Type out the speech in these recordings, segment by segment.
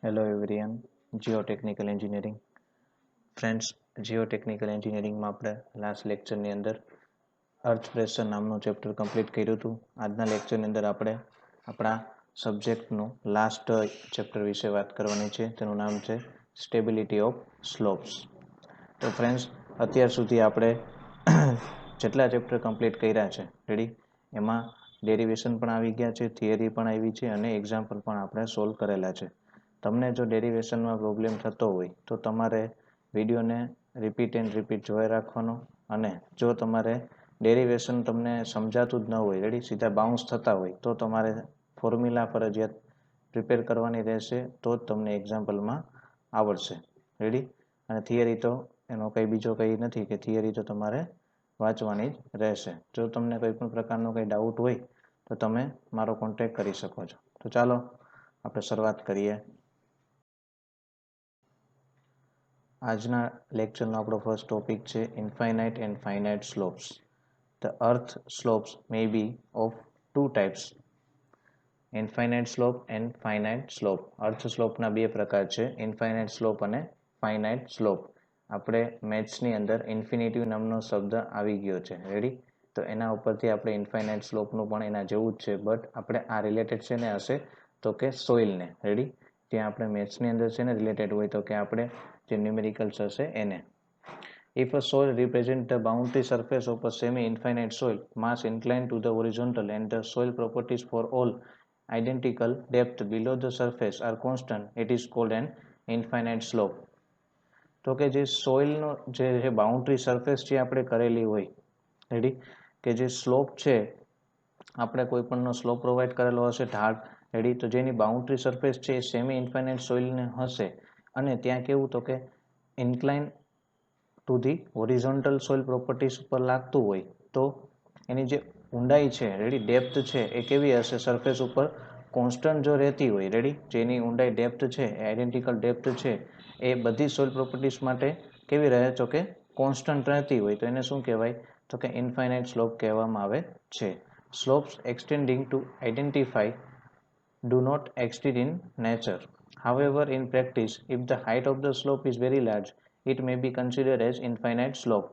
Hello everyone, જીઓટેકનિકલ engineering friends, જીઓટેકનિકલ એન્જિનિયરિંગમાં આપણે last લેક્ચરની અંદર અર્થ પ્રેશર નામનું ચેપ્ટર કમ્પ્લીટ કર્યું હતું. આજના લેક્ચરની અંદર આપણે આપણા સબ્જેક્ટનું લાસ્ટ ચેપ્ટર વિશે વાત કરવાની છે. તેનું નામ છે સ્ટેબિલિટી ઓફ સ્લોપ્સ. તો ફ્રેન્ડ્સ, અત્યાર સુધી આપણે જેટલા ચેપ્ટર કમ્પ્લીટ કર્યા છે રેડી, એમાં ડેરિવેશન પણ આવી ગયા છે, થિયરી પણ આવી છે અને એક્ઝામ્પલ પણ આપણે સોલ્વ કરેલા છે. તમને જો ડેરિવેશનમાં પ્રોબ્લેમ થતો હોય તો તમારે વિડીયોને રિપીટ એન્ડ રિપીટ જોઈ રાખવાનો, અને જો તમારે ડેરિવેશન તમને સમજાતું જ ન હોય, રેડી, સીધા બાઉન્સ થતા હોય, તો તમારે ફોર્મ્યુલા ફરજિયાત પ્રિપેર કરવાની રહેશે, તો જ તમને એક્ઝામ્પલમાં આવડશે. રેડી. અને થિયરી તો એનો કંઈ બીજો કંઈ નથી કે થિયરી તો તમારે વાંચવાની જ રહેશે. જો તમને કોઈ પણ પ્રકારનો કંઈ ડાઉટ હોય તો તમે મારો કોન્ટેક્ટ કરી શકો છો. તો ચાલો આપણે શરૂઆત કરીએ. આજના લેક્ચરનો આપણો ફર્સ્ટ ટોપિક છે infinite and finite slopes. The earth slopes may be of two types, infinite slope and finite slope. Earth સ્લોપના બે પ્રકાર છે, ઇન્ફાઇનાઇટ સ્લોપ અને ફાઇનાઇટ સ્લોપ. આપણે મેથ્સની અંદર ઇન્ફિનિટિવ નામનો શબ્દ આવી ગયો છે, રેડી. તો એના ઉપરથી આપણે ઇન્ફાઇનાઇટ સ્લોપનું પણ એના જેવું જ છે, બટ આપણે આ રિલેટેડ છે ને હશે તો કે સોઇલને, રેડી. ત્યાં આપણે મેથ્સની અંદર છે ને રિલેટેડ હોય તો કે આપણે જે ન્યુમેરિકલ્સ હશે એને. If a soil represents the boundary surface of a semi-infinite soil, mass inclined to the horizontal and the soil properties for all identical depth below the surface are constant, it is called an infinite slope. તો કે જે સોઇલનો જે boundary surface જે આપણે કરેલી હોય, ready, કે જે સ્લોપ છે, આપણે કોઈ પણનો સ્લોપ પ્રોવાઈડ કરેલો હશે, ઢાળ, રેડી, તો જેની બાઉન્ડ્રી સરફેસ છે એ સેમી ઇન્ફાઇનાઇટ સોઇલને હશે, અને ત્યાં કેવું તો કે incline to the horizontal soil properties ઉપર લાગતું હોય, તો એની જે ઊંડાઈ છે, રેડી, ડેપ્થ છે, એ કેવી હશે, સરફેસ ઉપર કોન્સ્ટન્ટ જો રહેતી હોય, રેડી, જેની ઊંડાઈ ડેપ્થ છે, આઈડેન્ટિકલ ડેપ્થ છે, એ બધી સોઇલ પ્રોપર્ટીઝ માટે કેવી રહે, તો કે કોન્સ્ટન્ટ રહેતી હોય, તો એને શું કહેવાય, તો કે ઇન્ફાઇનાઇટ સ્લોપ કહેવામાં આવે છે. Slopes extending to identify do not exist in nature. However, in practice, if the height of the slope is very large, it may be considered as infinite slope.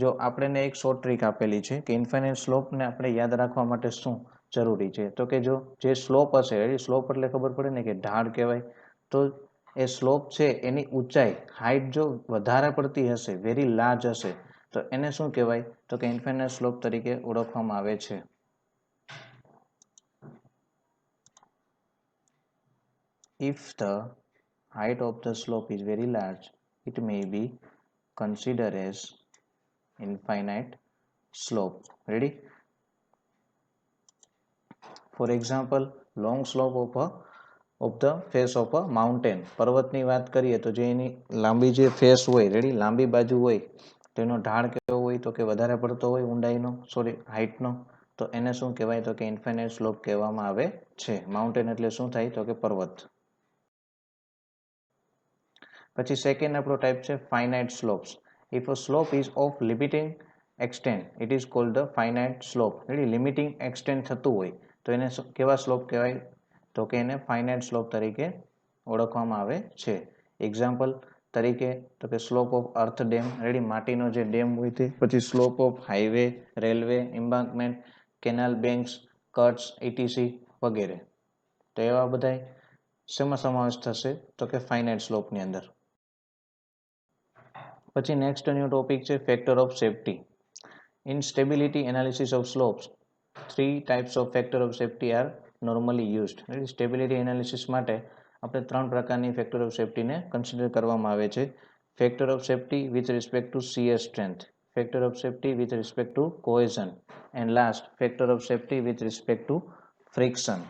જો આપણને એક શોર્ટ ટ્રીક આપેલી છે કે infinite સ્લોપને આપણે યાદ રાખવા માટે શું જરૂરી છે, તો કે જો જે સ્લોપ હશે, સ્લોપ એટલે ખબર પડે ને કે ઢાળ કહેવાય, તો એ સ્લોપ છે એની ઊંચાઈ, હાઇટ જો વધારે પડતી હશે, વેરી લાર્જ હશે, તો એને શું કહેવાય, તો કે ઇન્ફાઇનાઇટ સ્લોપ તરીકે ઓળખવામાં આવે છે. If the height of the slope is very large, it may be considered as infinite slope. Ready? For example, long slope of the face of a mountain. પર્વતની વાત કરીએ તો જે એની લાંબી જે ફેસ હોય, રેડી, લાંબી બાજુ હોય, તો એનો ઢાળ કેવો હોય, તો કે વધારે પડતો હોય ઊંડાઈનો, સોરી, હાઇટનો, તો એને શું કહેવાય, તો કે ઇન્ફાઇનાઇટ સ્લોપ કહેવામાં આવે છે. માઉન્ટેન એટલે શું થાય, તો કે પર્વત. પછી સેકન્ડ આપણો ટાઈપ છે finite slopes. If a slope is of limiting extent, it is called the finite slope. Ready, limiting extent થતું હોય તો એને કેવા સ્લોપ કહેવાય, તો કે એને ફાઇનાઇટ સ્લોપ તરીકે ઓળખવામાં આવે છે. એક્ઝામ્પલ તરીકે તો કે slope of earth dam, ready, માટીનો જે ડેમ હોય તે. પછી slope of highway, railway, embankment, canal banks, cuts, ETC વગેરે. તો એવા બધા શેમાં સમાવેશ થશે, તો કે ફાઇનાઇટ સ્લોપની અંદર. પછી નેક્સ્ટ ન્યૂ ટોપિક છે factor of safety. In stability analysis of slopes, 3 types of factor of safety are normally used. Stability analysis માટે આપણે 3 પ્રકારની ફેક્ટર ઓફ સેફટીને કન્સિડર કરવામાં આવે છે. Factor of safety with respect to shear strength, factor of safety with respect to cohesion, and last factor of safety with respect to friction.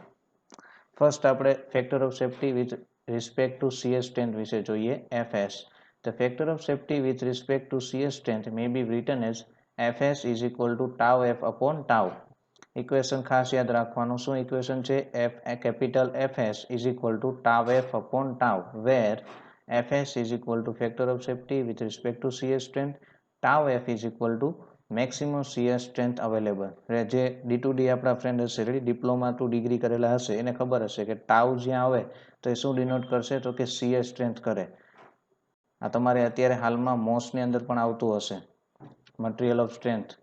First આપણે factor of safety with respect to shear strength વિશે જોઈએ, FS. The factor of safety with respect to shear strength may be written as Fs is equal to tau F upon tau. Equation ખાસ યાદ રાખવાનું, શું equation છે, capital Fs is equal to tau F upon tau, where Fs is equal to factor of safety with respect to shear strength, tau F is equal to maximum shear strength available. જે D2D આપણા friend હશે, ready, diploma two degree કરેલા હશે, એને ખબર હશે કે tau જ્યાં આવે તો એ શું ડિનોટ કરશે, તો કે શિયર સ્ટ્રેન્થ કરે. આ તમારે અત્યારે હાલમાં મોસની અંદર પણ આવતું હશે, મટીરિયલ ઓફ સ્ટ્રેન્થ.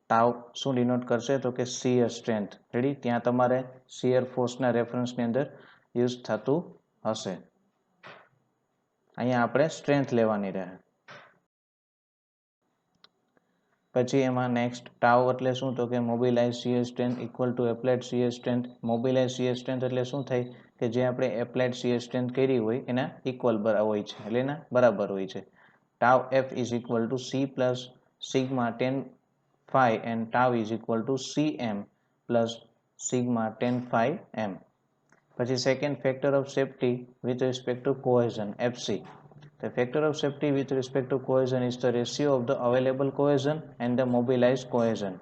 ટાઉ શું ડિનોટ કરશે, તો કે શિયર સ્ટ્રેન્થ, રેડી. ત્યાં તમારે શિયર ફોર્સના રેફરન્સની અંદર યુઝ થતું હશે. અહીંયા આપણે સ્ટ્રેન્થ લેવાની રહે. પછી એમાં નેક્સ્ટ ટાઉ એટલે શું, તો કે mobilise shear strength equal to applied shear strength. Mobilise shear strength એટલે શું થાય, કે જે આપણે એપ્લાઇડ શિયર સ્ટ્રેન્થ કરી હોય એના ઇક્વલ હોય છે, એટલે એના બરાબર હોય છે. Tau F is equal to C plus sigma 10 phi and tau is equal to cm plus sigma 10 phi m. પછી second factor of safety with respect to cohesion FC. The factor of safety with respect to cohesion is the ratio of the available cohesion and the mobilized cohesion.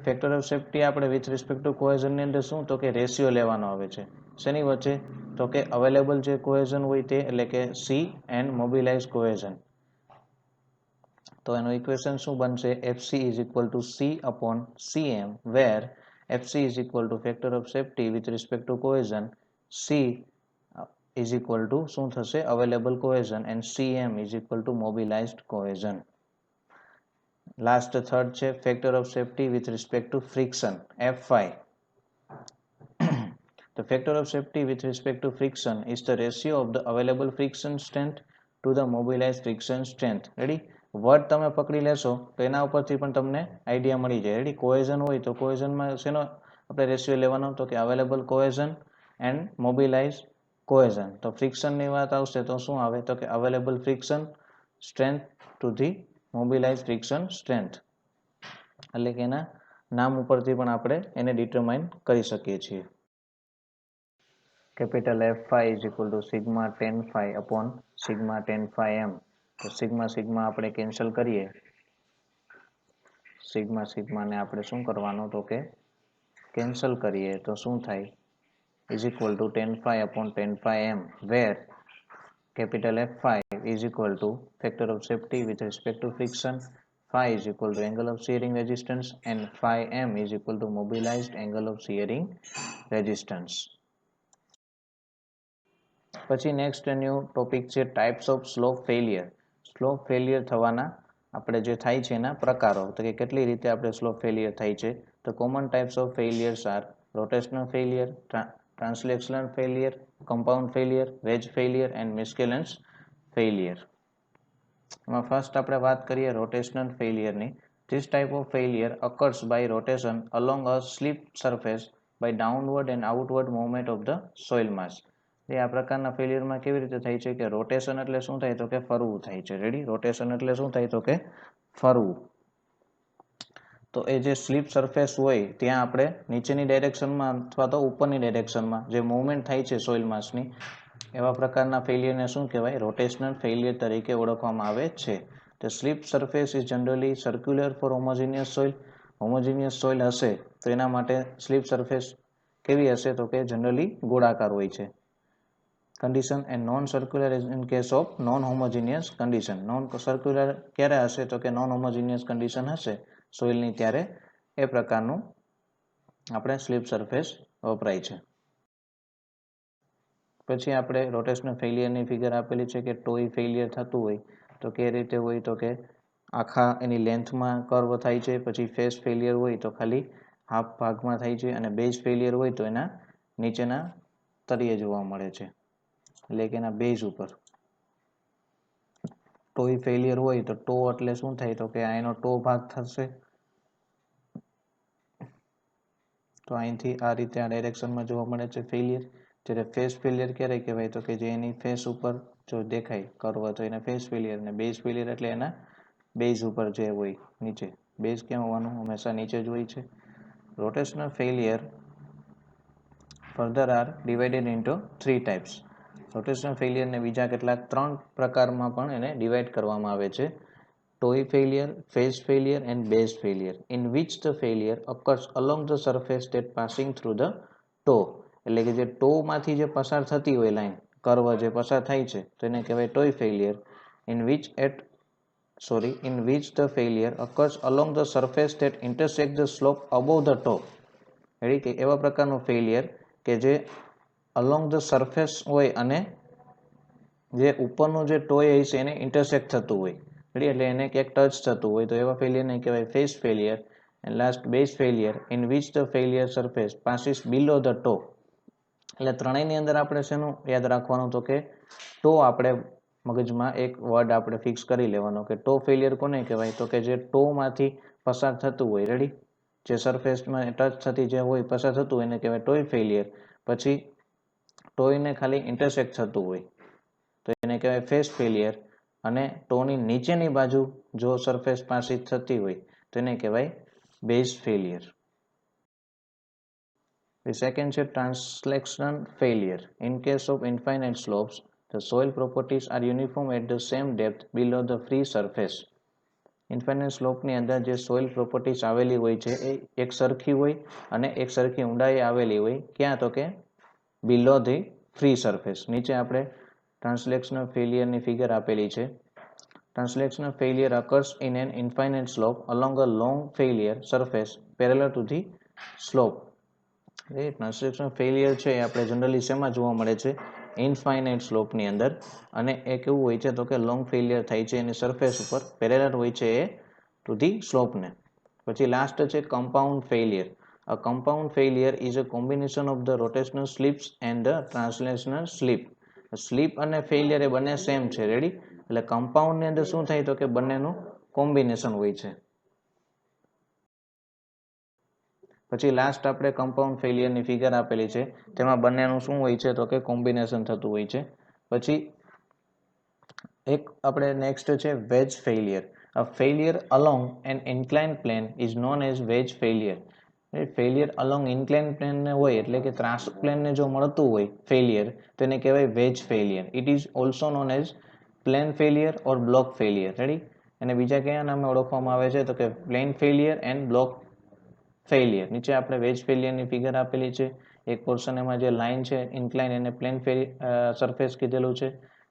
Factor of safety આપણે with respect to cohesion ની અંદર શું, તો કે ratio લેવાનો આવે છે. શેની વચ્ચે, તો કે અવેલેબલ જે કોહેઝન હોય તે, એટલે કે સી એન્ડ મોબિલાઇઝ કોહેઝન. તો એનું ઇક્વેશન શું બનશે, FC is equal to C upon CM, where FC is equal to factor of safety with respect to cohesion, C is equal to શું થશે, available cohesion, and CM is equal to mobilized cohesion. Last third છે factor of safety with respect to friction, F5. The factor of safety with respect to friction is the ratio of the available friction strength to the mobilized friction strength. Ready. Word તમે પકડી લેશો તો એના ઉપરથી પણ તમને idea મળી જાય. રેડી. કોહેઝન હોય તો કોહેઝનમાં શેનો આપણે રેશિયો લેવાનો, તો કે available cohesion and mobilise cohesion. તો ફ્રિક્શનની વાત આવશે તો શું આવે, તો કે available friction strength to the mobilise friction strength. એટલે કે એના નામ ઉપરથી પણ આપણે એને ડિટરમાઇન કરી શકીએ છીએ. Capital F5 is equal to sigma 10 phi upon sigma 10 phi m. તો સિગ્મા સિગ્મા આપણે કેન્સલ કરીએ, સિગ્માને આપણે શું કરવાનું, તો કે કેન્સલ કરીએ તો શું થાય, is equal to 10 phi upon 10 phi m, where capital F5 is equal to factor of safety with respect to friction, phi is equal to angle of shearing resistance, and phi m is equal to mobilized angle of shearing resistance. પછી next new topic છે types of slope failure. Slope failure થવાના આપણે જે થાય છે એના પ્રકારો, તો કે કેટલી રીતે આપણે સ્લોપ ફેલિયર થાય છે. તો common types of failures are rotational failure, translational failure, compound failure, wedge failure and miscellaneous failure. એમાં ફર્સ્ટ આપણે વાત કરીએ રોટેશનલ ફેલિયરની. This type of failure occurs by rotation along a slip surface by downward and outward movement of the soil mass. આ પ્રકારના ફેલિયરમાં કેવી રીતે થાય છે, કે રોટેશન એટલે શું થાય, તો કે ફરવું થાય છે. રેડી. રોટેશન એટલે શું થાય, તો કે ફરવું. તો એ જે સ્લીપ સરફેસ હોય ત્યાં આપણે નીચેની ડાયરેક્શનમાં અથવા તો ઉપરની ડાયરેક્શનમાં જે મૂવમેન્ટ થાય છે સોઇલ માસની, એવા પ્રકારના ફેલિયરને શું કહેવાય, રોટેશનલ ફેલિયર તરીકે ઓળખવામાં આવે છે. The slip surface is generally circular for homogeneous soil. Homogeneous soil હશે તો એના માટે સ્લીપ સરફેસ કેવી હશે, તો કે જનરલી ગોળાકાર હોય છે. condition and non-circular in case of non-homogeneous condition. Non-circular ક્યારે હશે, તો કે non-homogeneous condition હશે સોઇલની, ત્યારે એ પ્રકારનું આપણે સ્લીપ સરફેસ વપરાય છે. પછી આપણે રોટેશનલ ફેલિયરની ફિગર આપેલી છે કે ટોય ફેલિયર થતું હોય તો કે રીતે હોય, તો કે આખા એની લેન્થમાં કર્વ થાય છે. પછી ફેસ ફેલિયર હોય તો ખાલી હાફ ભાગમાં થાય છે, અને બેઝ ફેલિયર હોય તો એના નીચેના તળિયે જોવા મળે છે, એટલે કે એના બેઝ ઉપર. ટોય ફેલિયર હોય તો ટો એટલે શું થાય, તો કે એનો ટો ભાગ થશે. તો અહીંથી આ રીતે આ ડાયરેક્શનમાં જોવા મળે છે ફેલિયર. જ્યારે ફેસ ફેલિયર ક્યારે કહેવાય, તો કે જે એની ફેસ ઉપર જો દેખાય કર્વ તો એને ફેસ ફેલિયર. અને બેઝ ફેલિયર એટલે એના બેઝ ઉપર જે હોય નીચે. બેઝ ક્યાં હોવાનું, હંમેશા નીચે જ હોય છે. Rotational failure further are divided into 3 types. Rotational ફેલિયરને બીજા કેટલાક 3 પ્રકારમાં પણ એને ડિવાઇડ કરવામાં આવે છે. toy failure, phase failure and base failure, in which the failure occurs along the surface that passing through the toe. એટલે કે જે ટો માંથી જે પસાર થતી હોય લાઈન, કર્વ જે પસાર થાય છે તો એને કહેવાય toy failure. In which at in which the failure occurs along the surface that intersect the slope above the top. Ready કે એવા પ્રકારનું ફેલિયર કે જે અલોંગ ધ સરફેસ હોય અને જે ઉપરનું જે ટોય હોય છે એને ઇન્ટરસેક્ટ થતું હોય, રેડી એટલે એને ક્યાંક ટચ થતું હોય, તો એવા ફેલિયરને કહેવાય face failure. And last base failure in which the failure surface passes below the toe. એટલે ત્રણેયની અંદર આપણે શેનું યાદ રાખવાનું, તો કે ટો આપણે મગજમાં એક વર્ડ આપણે ફિક્સ કરી લેવાનો કે ટો ફેલિયર કોને કહેવાય, તો કે જે ટોમાંથી પસાર થતું હોય, રેડી જે સરફેસમાં ટચ થતી જે હોય પસાર થતું હોય એને કહેવાય ટોય ફેલિયર. પછી ટોયને ખાલી ઇન્ટરસેક્ટ થતું હોય તો એને કહેવાય ફેસ ફેલિયર. અને ટોની નીચેની બાજુ જો સરફેસ પાસે થતી હોય તો એને કહેવાય બેઝ ફેલિયર. The second છે translation failure. In case of infinite slopes, the soil properties are uniform at the same depth below the free surface. Infinite સ્લોપની અંદર જે સોઇલ પ્રોપર્ટીઝ આવેલી હોય છે એ એક સરખી હોય અને એક સરખી ઊંડાઈ આવેલી હોય, ક્યાં, તો કે બિલો ધી ફ્રી સરફેસ. નીચે આપણે ટ્રાન્સલેશનલ ફેલિયરની ફિગર આપેલી છે. Translational failure occurs in an infinite slope along a long failure surface parallel to the slope. A translational failure છે એ આપણે જનરલી શેમાં જોવા મળે છે, ઇનફાઇનાઇટ સ્લોપની અંદર. અને એ કેવું હોય છે, તો કે લોંગ ફેલિયર થાય છે એની સરફેસ ઉપર પેરેલલ હોય છે એ ટુ ધી સ્લોપને. પછી લાસ્ટ છે compound failure. A compound failure is a combination of the rotational slips and the translational slip. Slip અને ફેલિયર એ બંને સેમ છે, રેડી એટલે કમ્પાઉન્ડની અંદર શું થાય, તો કે બંનેનું કોમ્બિનેશન હોય છે. પછી લાસ્ટ આપણે કમ્પાઉન્ડ ફેલિયરની ફિગર આપેલી છે, તેમાં બંનેનું શું હોય છે, તો કે કોમ્બિનેશન થતું હોય છે. પછી એક આપણે નેક્સ્ટ છે wedge failure. A failure along an incline plane is known as wedge failure. Failure along incline પ્લેનને હોય એટલે કે ત્રાંસ પ્લેનને જો મળતું હોય ફેલિયર તો એને કહેવાય veg failure. It is also known as plane failure or block failure, ready. અને બીજા કયા નામે ઓળખવામાં આવે છે, તો કે plane failure end block failure. નીચે આપણે વેજ ફેલિયરની ફિગર આપેલી છે. એક પોર્શન એમાં જે લાઇન છે ઇન્ક્લાઇન એને પ્લેન સરફેસ કીધેલું છે.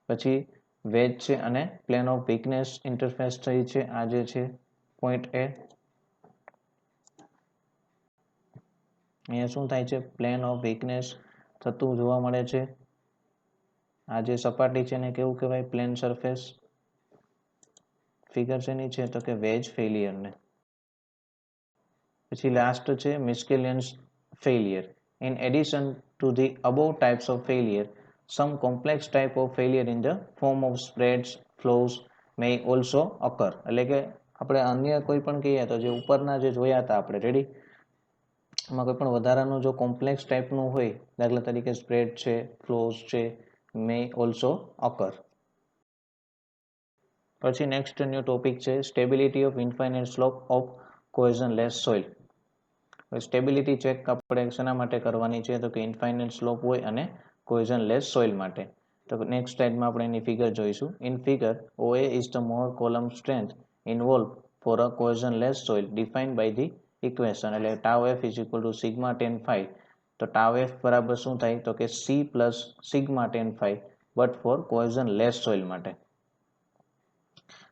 પછી વેજ છે અને પ્લેન ઓફ વીકનેસ ઇન્ટરફેસ થઈ છે. આ જે છે પોઈન્ટ એ. અહીંયા શું થાય છે, પ્લેન ઓફ વીકનેસ થતું જોવા મળે છે. આ જે સપાટી છે એને કેવું કહેવાય, પ્લેન સરફેસ. ફિગર શેની છે, તો કે વેજ ફેલિયરને. પછી લાસ્ટ છે miscellaneous failure. In addition to the above types of failure, some complex type of failure in the form of spreads, flows may also occur. એટલે કે આપણે અન્ય કોઈ પણ કહીએ તો જે ઉપરના જે જોયા હતા આપણે, રેડી એમાં કોઈ પણ વધારાનું જો કોમ્પ્લેક્સ ટાઈપનું હોય, દાખલા તરીકે સ્પ્રેડ છે, ફ્લોઝ છે, મે ઓલ્સો અકર. પછી નેક્સ્ટ ન્યૂ ટોપિક છે stability of infinite slope of cohesionless soil. Stability check આપણે શેના માટે કરવાની છે, તો કે ઇન્ફાઇનાઇટ સ્લોપ હોય અને કોઝનલેસ સોઇલ માટે. તો નેક્સ્ટ સ્લાઇડમાં આપણે એની ફિગર જોઈશું. In figure OA is the Mohr Coulomb strength envelope for a cohesionless soil defined by the equation. એટલે tau F is equal to sigma tan phi. તો ટાઉ એફ બરાબર શું થાય, તો કે C plus sigma tan phi but for cohesionless soil માટે.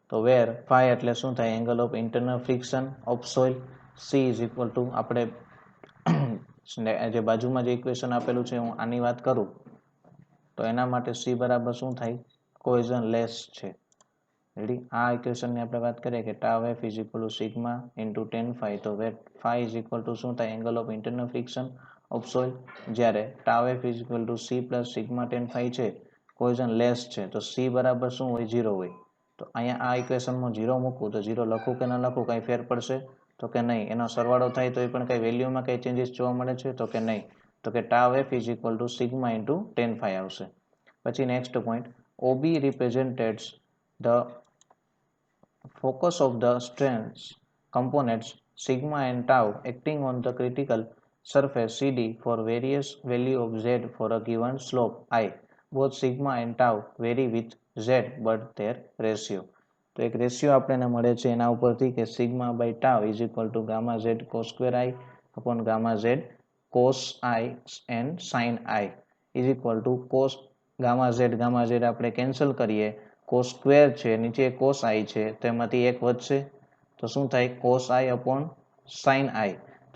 તો where phi એટલે શું થાય, angle of internal friction of soil. C is equal to આપણે જે બાજુમાં જે ઇક્વેશન આપેલું છે હું આની વાત કરું તો એના માટે સી બરાબર શું થાય, કોઝનલેસ છે, રેડી. આ ઇક્વેશનની આપણે વાત કરીએ કે tau F is equal to sigma into tan phi. તો where phi is equal to શું થાય, angle of internal friction of soil. જ્યારે tau F is equal to C plus sigma tan phi છે, કોઝનલેસ છે, તો C બરાબર શું હોય, 0 હોય. તો અહીંયા આ ઇક્વેશનમાં 0 મૂકવું તો 0 લખું કે ન લખું, કંઈ ફેર પડશે તો કે નહીં. એનો સરવાળો થાય તો એ પણ કંઈ વેલ્યુમાં કંઈ ચેન્જીસ જોવા મળે છે તો કે નહીં. તો કે tau F is equal to sigma into tan phi આવશે. પછી next point, OB represents the focus of the strength components sigma and tau acting on the critical surface CD for various value of z for a given slope I. Both sigma and tau vary with z but their ratio. તો એક ratio આપણને મળે છે એના ઉપરથી કે sigma by tau is equal to gamma z cos square i upon gamma z cos i and sine i is equal to cos gamma z આપણે cancel કરીએ કોસ સ્ક્વેર છે, નીચે કોસ આઈ છે, તેમાંથી એક વધશે તો શું થાય? કોસ આઈ અપોન સાઇન આઈ.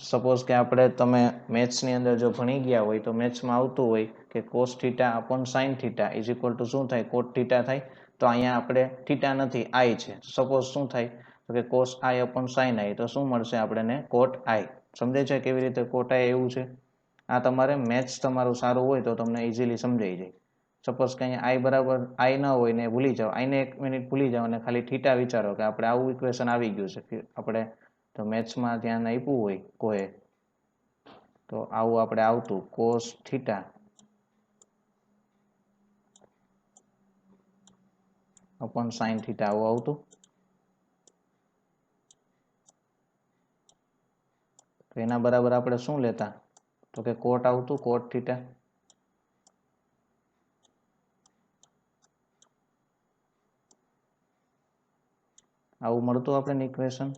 સપોઝ કે આપણે તમે મેથ્સની અંદર જો ભણી ગયા હોય તો મેથ્સમાં આવતું હોય કે cos theta upon sine theta is equal to શું થાય? કોટ થીટા થાય. તો અહીંયા આપણે થીટા નથી, આઈ છે. સપોઝ શું થાય તો કે cos I upon sine I, તો શું મળશે આપણને? કોટ આઈ. સમજે છે કેવી રીતે કોટ આઈ એવું છે? આ તમારે મેથ્સ તમારું સારું હોય તો તમને ઇઝીલી સમજાઈ જાય. સપોઝ કે અહીંયા આઈ બરાબર આઈ ન હોય ને ભૂલી જાઓ, આઈને 1 મિનિટ ભૂલી જાઓ અને ખાલી થીટા વિચારો કે આપણે આવું ઇક્વેશન આવી ગયું છે. આપણે તો મેથ્સમાં ધ્યાન આપ્યું હોય કોઈ તો આવું આપણે આવતું cos theta upon sine theta આવું આવતું. તો એના બરાબર આપણે શું લેતા તો કે કોટ આવતું, કોટ થીટા. આવું મળતું આપણને ઇક્વેશન.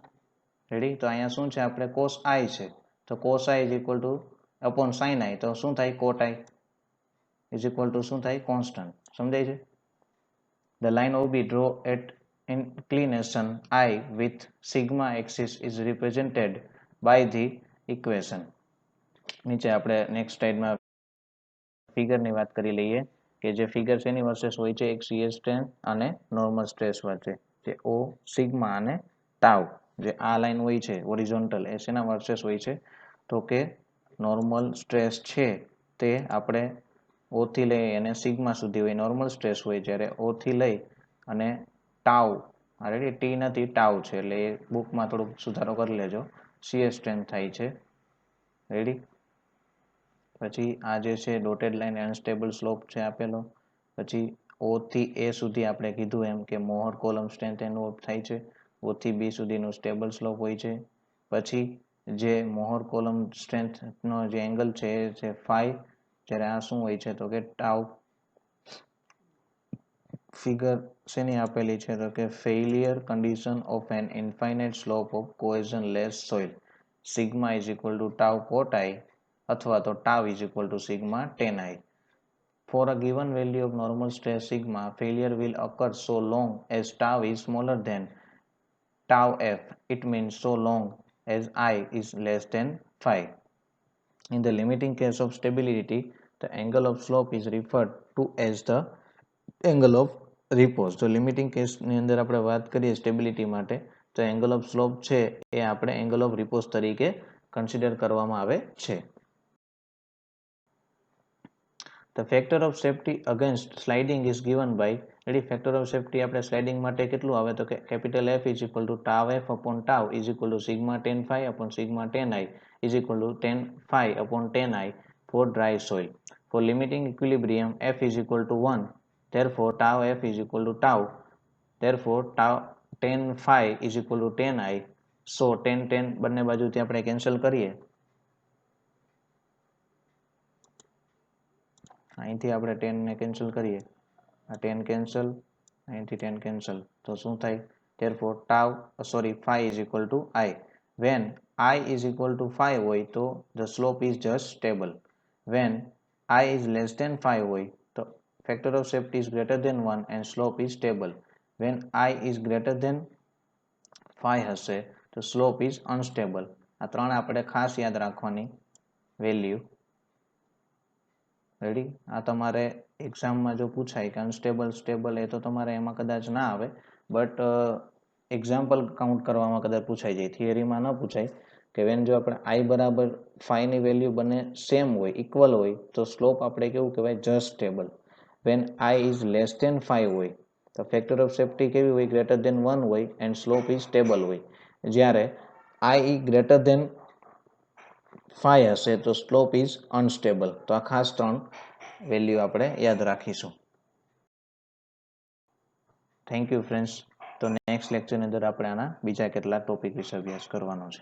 રેડી? તો અહીંયા શું છે? આપણે કોસ આઈ છે તો cos I is equal to upon sine I, તો શું થાય? Cot I is equal to શું થાય? કોન્સ્ટન્ટ. સમજાય છે? The line OB draw at inclination I with sigma axis is represented by the equation. નીચે આપણે નેક્સ્ટ સ્લાઇડમાં ફિગરની વાત કરી લઈએ કે જે ફિગર છે એની વર્સેસ હોય છે એક શીયર સ્ટ્રેન્થ અને નોર્મલ સ્ટ્રેસ વચ્ચે, જે ઓ સિગ્મા અને ટાઉ, જે આ લાઈન હોય છે હોરિઝોન્ટલ, એ શેના વર્સેસ હોય છે તો કે નોર્મલ સ્ટ્રેસ છે તે આપણે ઓ થી લઈ અને સિગ્મા સુધી હોય નોર્મલ સ્ટ્રેસ હોય, જ્યારે ઓ થી લઈ અને ટાઉ, રેડી, ટી નથી ટાઉ છે, એટલે એ બુકમાં થોડુંક સુધારો કરી લેજો, શીયર સ્ટ્રેન્થ થાય છે. રેડી? પછી આ જે છે ડોટેડ લાઈન અનસ્ટેબલ સ્લોપ છે આપેલો. પછી ઓ થી એ સુધી આપણે કીધું એમ કે મોહર કોલમ સ્ટ્રેન્થ એનું થાય છે. ઓ થી બી સુધીનું સ્ટેબલ સ્લોપ હોય છે. પછી જે મોહર કોલમ સ્ટ્રેન્થનો જે એંગલ છે એ છે ફાઈ, જ્યારે આ શું હોય છે તો કે ટાઉ. ફિગર શેની આપેલી છે તો કે failure condition of an infinite slope of cohesionless soil, sigma is equal to tau cot I અથવા તો tau is equal to sigma tan I. For a given value of normal stress sigma, failure will occur so long as tau is smaller than tau f. It means so long as I is less than 5. In the limiting case of stability, the angle of slope is referred to as the angle of repose. જો limiting કેસની અંદર આપણે વાત કરીએ stability માટે તો angle of slope છે એ આપણે એંગલ ઓફ રિપોઝ તરીકે કન્સિડર કરવામાં આવે છે. The factor of safety against sliding is given by, ready, factor of safety આપણે સ્લાઇડિંગ માટે કેટલું આવે તો કે capital F is equal to tau F upon tau is equal to sigma 10 phi upon sigma 10 I is equal to 10 phi upon 10 I for dry soil. For limiting equilibrium, F is equal to 1. Therefore, tau F is equal to tau. Therefore, tau 10 phi is equal to 10 I. So, 10 બંને બાજુથી આપણે cancel કરીએ. અહીંથી આપણે 10 ને cancel કરીએ, આ 10 cancel, અહીંથી 10 કેન્સલ, તો શું થાય? therefore phi is equal to I. When I is equal to 5 હોય તો the slope is just stable. When I is less than 5 હોય તો factor of safety is greater than 1 and slope is stable. When I is greater than 5 હશે તો slope is unstable. આ ત્રણ આપણે ખાસ યાદ રાખવાની વેલ્યુ. રેડી? આ તમારે એક્ઝામમાં જો પૂછાય કે અનસ્ટેબલ સ્ટેબલ, એ તો તમારે એમાં કદાચ ના આવે, બટ એક્ઝામ્પલ કાઉન્ટ કરવામાં કદાચ પૂછાઈ જાય, થિયરીમાં ન પૂછાય કે વેન જો આપણે આઈ બરાબર 5 ની વેલ્યુ બંને સેમ હોય, ઇક્વલ હોય, તો સ્લોપ આપણે કેવું કહેવાય? Just stable. When i is less than 5 હોય તો ફેક્ટર ઓફ સેફ્ટી કેવી હોય? ગ્રેટર ધેન 1 હોય એન્ડ સ્લોપ ઇઝ સ્ટેબલ હોય. જ્યારે આઈ ગ્રેટર ધેન 5 હશે તો સ્લોપ ઇઝ અનસ્ટેબલ. તો આ ખાસ ત્રણ વેલ્યુ આપણે યાદ રાખીશું. Thank you friends. તો નેક્સ્ટ લેક્ચરની અંદર આપણે આના બીજા કેટલાક ટોપિક વિશે અભ્યાસ કરવાનો છે.